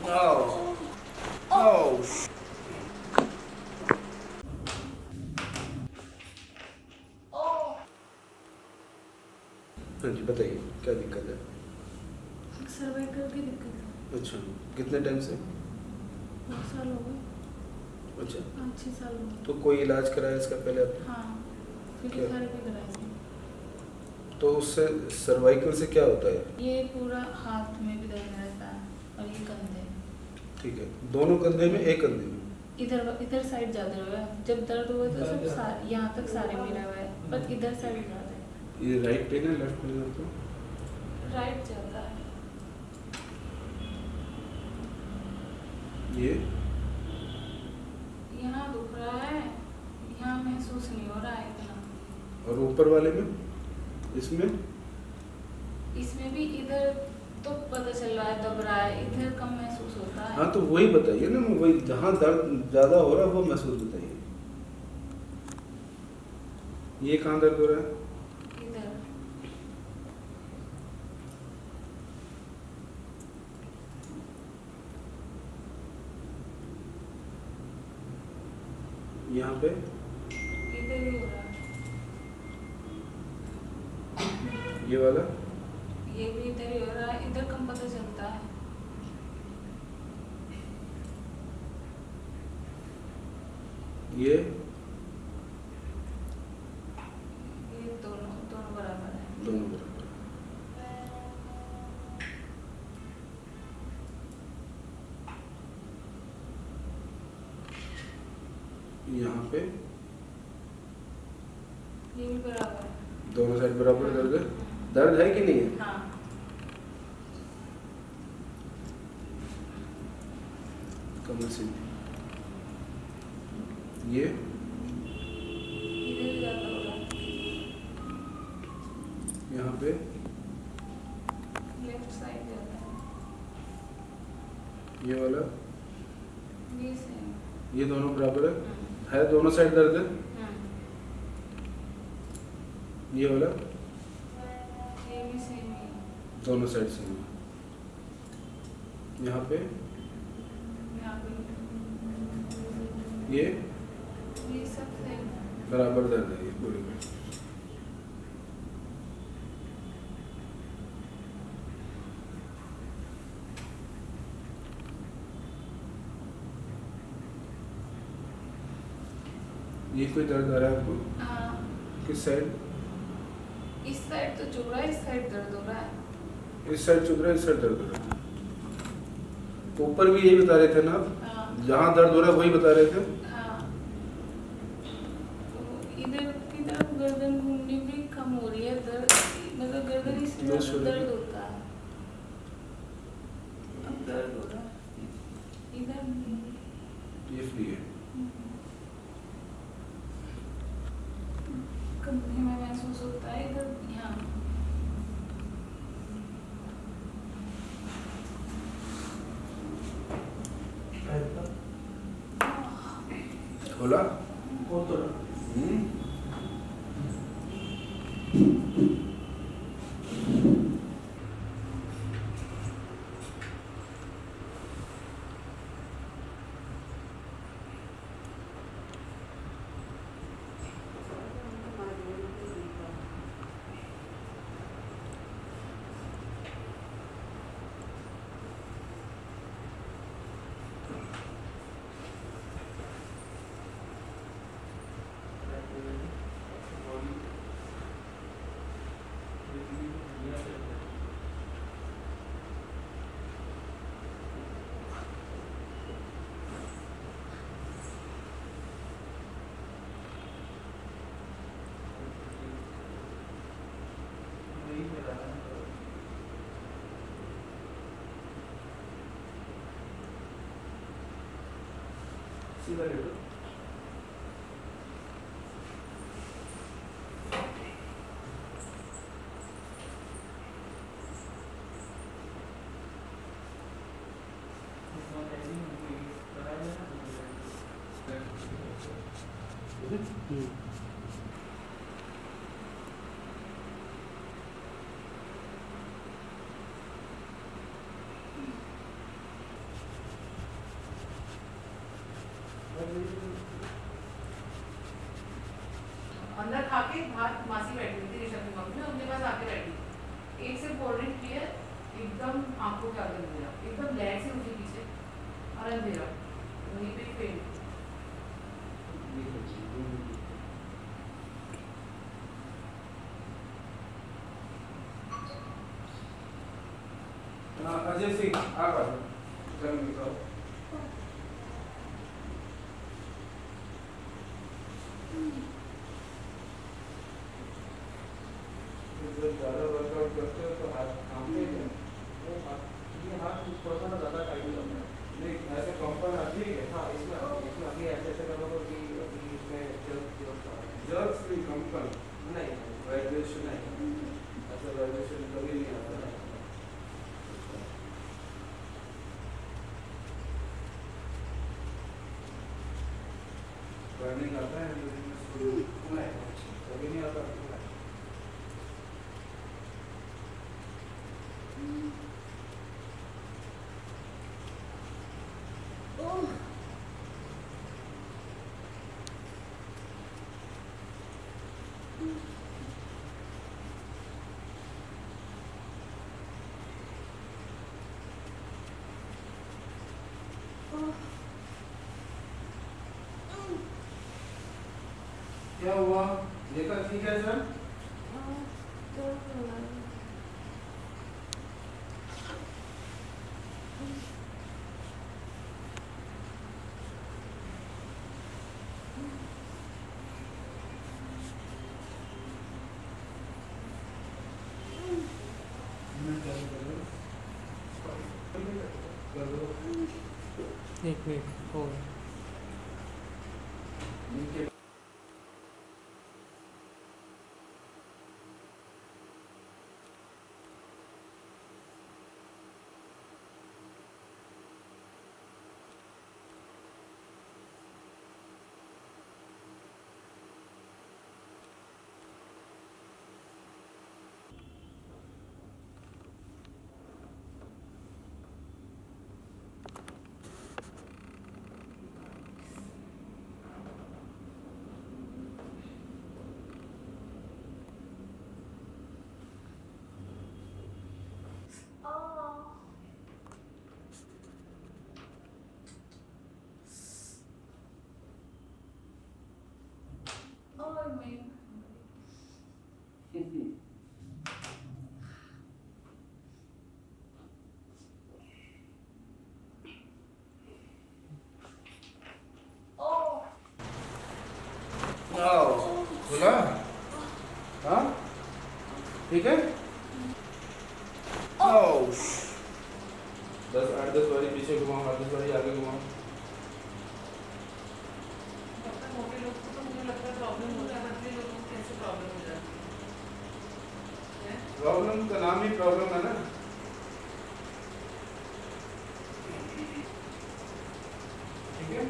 Oh. Oh. हाँ जी बताइए क्या दिक्कत है? सर्वाइकल की दिक्कत है। अच्छा, कितने टाइम से? 2 साल हो गए। अच्छा, 5-6 साल हो गए। तो कोई इलाज कराया इसका पहले आपने? हाँ, क्या? फिजियोथेरेपी कराई थी। तो उससे सर्वाइकल से क्या होता है? ये पूरा हाथ में भी दर्द रहता है और ये कंधे, ठीक है, दोनों कंधे में, एक कंधे में? इधर साइड ज़्यादा हुआ है। जब दर्द हुआ तो सब यहाँ तक सारे में हुआ है, पर इधर साइड ज़्यादा है। ये राइट पेन है, लेफ्ट पेन है आपको? राइट ज़्यादा है। ये यहाँ दुख रहा है, यहाँ महसूस नहीं हो रहा है इतना। और ऊपर वाले में, इसमें? इसमें भी इधर तो पता चल रहा है दब रहा है, इधर कम महसूस होता है। हाँ तो वही बताइए ना, मैं वही जहाँ दर्द ज़्यादा हो रहा है वो महसूस बताइए। ये कहाँ दर्द हो रहा है? इधर यहाँ पे? इधर ही हो रहा है। ये वाला? ये भी इधर ही हो रहा है, इधर कम पता चलता है। ये दोनों दोनों बराबर है। दोनों बराबर। यहाँ पे ये भी बराबर है। दोनों साइड बराबर दर्द है? दर्द है कि नहीं है? हाँ, कमर से? ये इधर ज़्यादा हो रहा है। यहाँ पे? लेफ्ट साइड ज़्यादा है। ये वाला? ये सेम। ये दोनों बराबर है दोनों साइड दर्द है? ये वाला? ये भी सेम है। दोनों साइड से? यहाँ पे? यहाँ पे ये सब सेम है। बराबर दर्द है ये पूरे में? ये कोई दर्द आ रहा है आपको? हाँ, किस साइड? इस साइड तो चुभ रहा है, इस साइड दर्द हो रहा है। इस साइड चुभ रहा है, इस साइड दर्द हो रहा है? ऊपर भी यही बता रहे थे ना आप? हाँ, जहाँ दर्द हो रहा है वही बता रहे थे? हाँ। तो इधर की तरफ गर्दन घूमनी भी कम हो रही है, दर्द मतलब गर्दन इसमें दर्द होता है। अब दर्द हो रहा है इधर। ये फ्री है? कंधे में महसूस होता है, इधर यहाँ। खोला? सीधा लेटो। फोल्डेड क्लियर, एकदम आंखों के आगे अंधेरा, एकदम लैट से उठी पीछे और अंधेरा, वहीं पे फेंट। अजय सिंह आप आ जाओ, जरा निकालो। जब ज़्यादा वर्कआउट करते हो तो हाथ कांपते हैं। वो ये हाथ थोड़ा सा ज़्यादा टाइट हो जाता है। नहीं ऐसे कंपन आती है। हाँ इसमें अभी ऐसे ऐसे करोगे कि अभी इसमें जर्क्स नहीं कंपन नहीं, वाइब्रेशन नहीं, ऐसा वाइब्रेशन कभी नहीं आता है। बर्निंग आता है कभी नहीं आता। क्या हुआ? देखा ठीक है सर? एक मिनट हो और मैं खुला? हाँ ठीक है। 10 बारी पीछे घुमाओ, 10 बारी आगे घुमाओ। मोटे लोग को तो मुझे लगता है प्रॉब्लम होता है, पतले लोगों को कैसे प्रॉब्लम हो जाती है? प्रॉब्लम का नाम ही प्रॉब्लम है ना। ठीक है।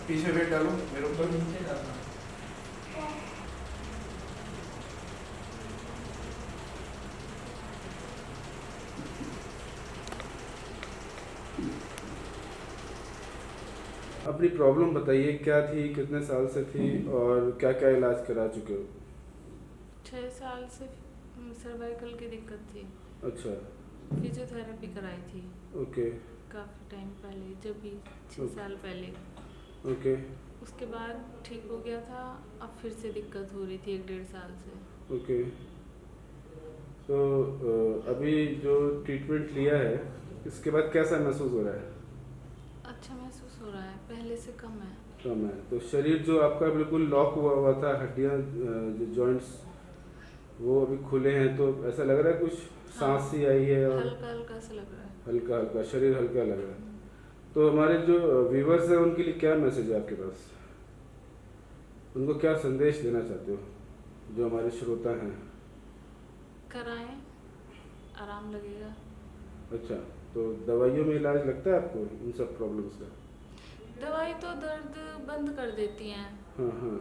पीछे वेट डालो मेरे ऊपर। अपनी प्रॉब्लम बताइए, क्या थी, कितने साल से थी और क्या क्या इलाज करा चुके हो? 6 साल से सर्वाइकल की दिक्कत थी। अच्छा। फिजियोथेरेपी कराई थी ओके। काफ़ी टाइम पहले, जब भी 6 साल पहले। ओके। उसके बाद ठीक हो गया था, अब फिर से दिक्कत हो रही थी 1-1.5 साल से। ओके। तो अभी जो ट्रीटमेंट लिया है इसके बाद कैसा महसूस हो रहा है? अच्छा महसूस हो रहा है, पहले से कम है। कम है। तो शरीर जो आपका बिल्कुल लॉक हुआ हुआ था, हड्डियाँ जो जॉइंट्स वो अभी खुले हैं, तो ऐसा लग रहा है कुछ सांस सी आई है और हल्का हल्का सा लग रहा है। हल्का हल्का शरीर हल्का लग रहा है। तो हमारे जो व्यूवर्स हैं उनके लिए क्या मैसेज है आपके पास? उनको क्या संदेश देना चाहते हो जो हमारे श्रोता हैं? कराएं, आराम लगेगा। अच्छा, तो दवाइयों में इलाज लगता है आपको इन सब प्रॉब्लम्स का? दवाई तो दर्द बंद कर देती हैं, हाँ हाँ।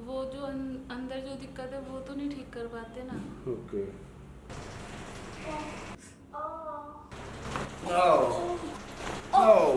वो जो अंदर जो दिक्कत है वो तो नहीं ठीक कर पाते ना। ओके। Oh.